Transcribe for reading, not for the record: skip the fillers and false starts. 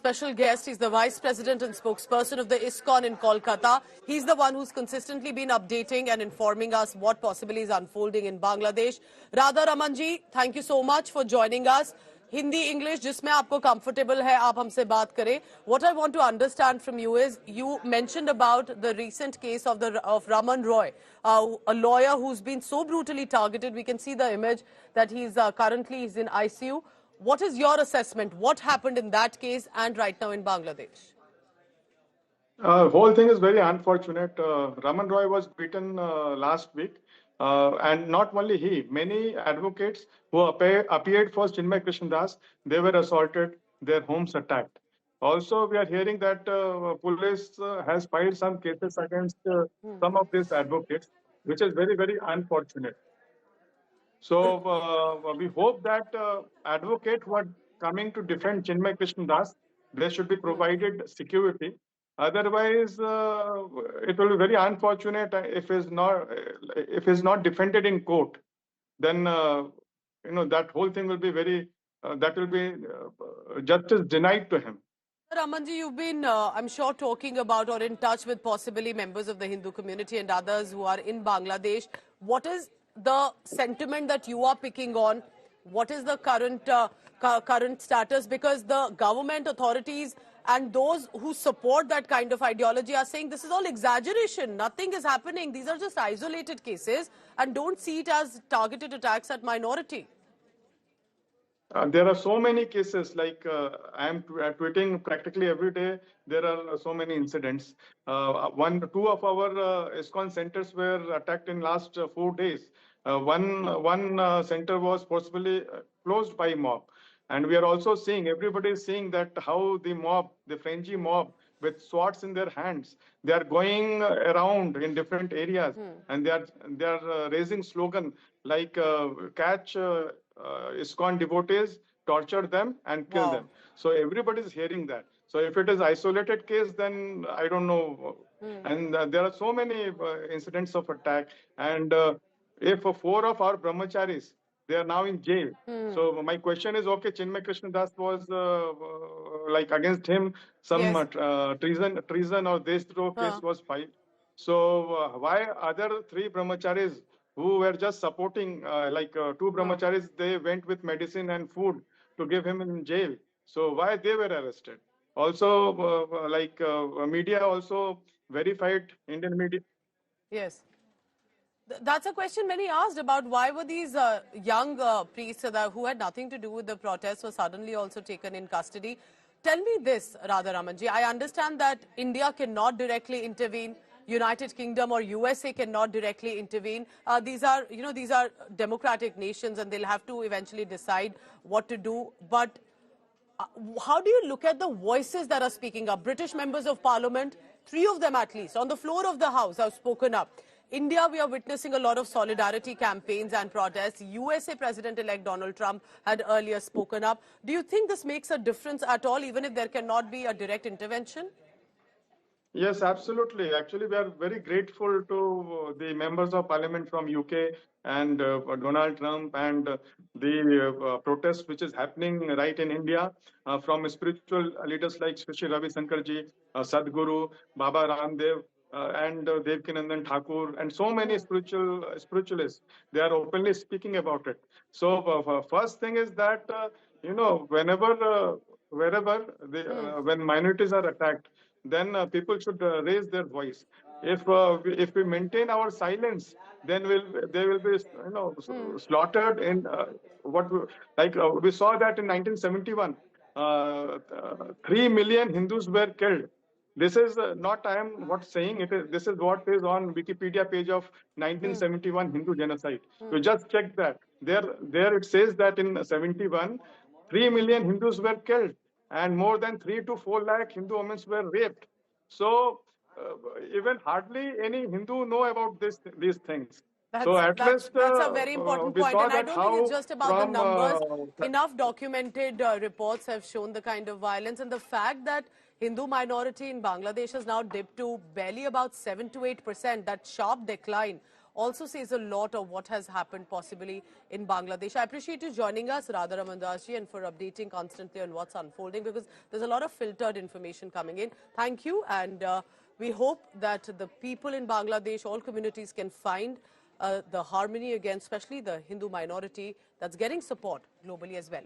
special guest. He's the Vice President and spokesperson of the ISKCON in Kolkata. He's the one who's consistently been updating and informing us what possibly is unfolding in Bangladesh. Radharamn ji, thank you so much for joining us. Hindi, English, जिसमें आपको comfortable है, आप हमसे बात करें. What I want to understand from you is, you mentioned about the recent case of Raman Roy, a lawyer who's been so brutally targeted. We can see the image that he's currently in ICU. What is your assessment? What happened in that case and right now in Bangladesh? Whole thing is very unfortunate. Raman Roy was beaten last week. And not only he, many advocates who appeared for Chinmay Krishnadas, they were assaulted, their homes attacked. Also, we are hearing that police has filed some cases against some of these advocates, which is very, very unfortunate. So we hope that advocates who are coming to defend Chinmay Krishnadas, they should be provided security. Otherwise, it will be very unfortunate if it's not defended in court. Then that whole thing will be very. That will be justice denied to him. Ramanji, you've been, I'm sure, talking about or in touch with possibly members of the Hindu community and others who are in Bangladesh. What is the sentiment that you are picking on? What is the current status? Because the government authorities and those who support that kind of ideology are saying this is all exaggeration. Nothing is happening. These are just isolated cases and don't see it as targeted attacks at minority. There are so many cases, like I am tweeting practically every day. There are so many incidents. Two of our ISKCON centers were attacked in last 4 days. One center was forcibly closed by mob. And we are also seeing, everybody is seeing that how the mob, the Frenzy mob, with swords in their hands, they are going around in different areas, and they are raising slogan like catch ISKCON devotees, torture them and kill them. So everybody is hearing that. So if it is isolated case, then I don't know. And there are so many incidents of attack. And if 4 of our Brahmacharis, they are now in jail. So my question is, okay, Chinmay Krishnadas was like against him, some treason or Deshdroh case was filed. So why other 3 Brahmacharis who were just supporting, 2 Brahmacharis, they went with medicine and food to give him in jail. So why they were arrested? Also, media also verified, Indian media. Yes. That's a question many asked about why were these young priests who had nothing to do with the protests were suddenly also taken in custody. Tell me this, Radharamn ji. I understand that India cannot directly intervene. United Kingdom or USA cannot directly intervene. These are democratic nations and they'll have to eventually decide what to do. But how do you look at the voices that are speaking up? British members of parliament, 3 of them at least, on the floor of the House have spoken up. India, we are witnessing a lot of solidarity campaigns and protests. USA President-elect Donald Trump had earlier spoken up. Do you think this makes a difference at all, even if there cannot be a direct intervention? Yes, absolutely. Actually, we are very grateful to the members of parliament from UK and Donald Trump and the protest which is happening right in India from spiritual leaders like Sri Ravi Shankarji, Sadhguru, Baba Ramdev, and Devkinandan Thakur, and so many spiritualists. They are openly speaking about it. So first thing is that, wherever, when minorities are attacked, then people should raise their voice. If we maintain our silence, then they will be slaughtered in we saw that in 1971, 3 million Hindus were killed. This is not I am what saying it is. This is what is on Wikipedia page of 1971 Hindu genocide. You just check that. There it says that in 71, 3 million Hindus were killed and more than 3 to 4 lakh Hindu women were raped. So even hardly any Hindu know about these things. That's That's a very important point, and I don't think it's just about the numbers. Enough documented reports have shown the kind of violence, and the fact that Hindu minority in Bangladesh has now dipped to barely about 7 to 8%, that sharp decline. also says a lot of what has happened possibly in Bangladesh. I appreciate you joining us, Radharamn ji, and for updating constantly on what's unfolding, because there's a lot of filtered information coming in. Thank you, and we hope that the people in Bangladesh, all communities, can find the harmony again, especially the Hindu minority that's getting support globally as well.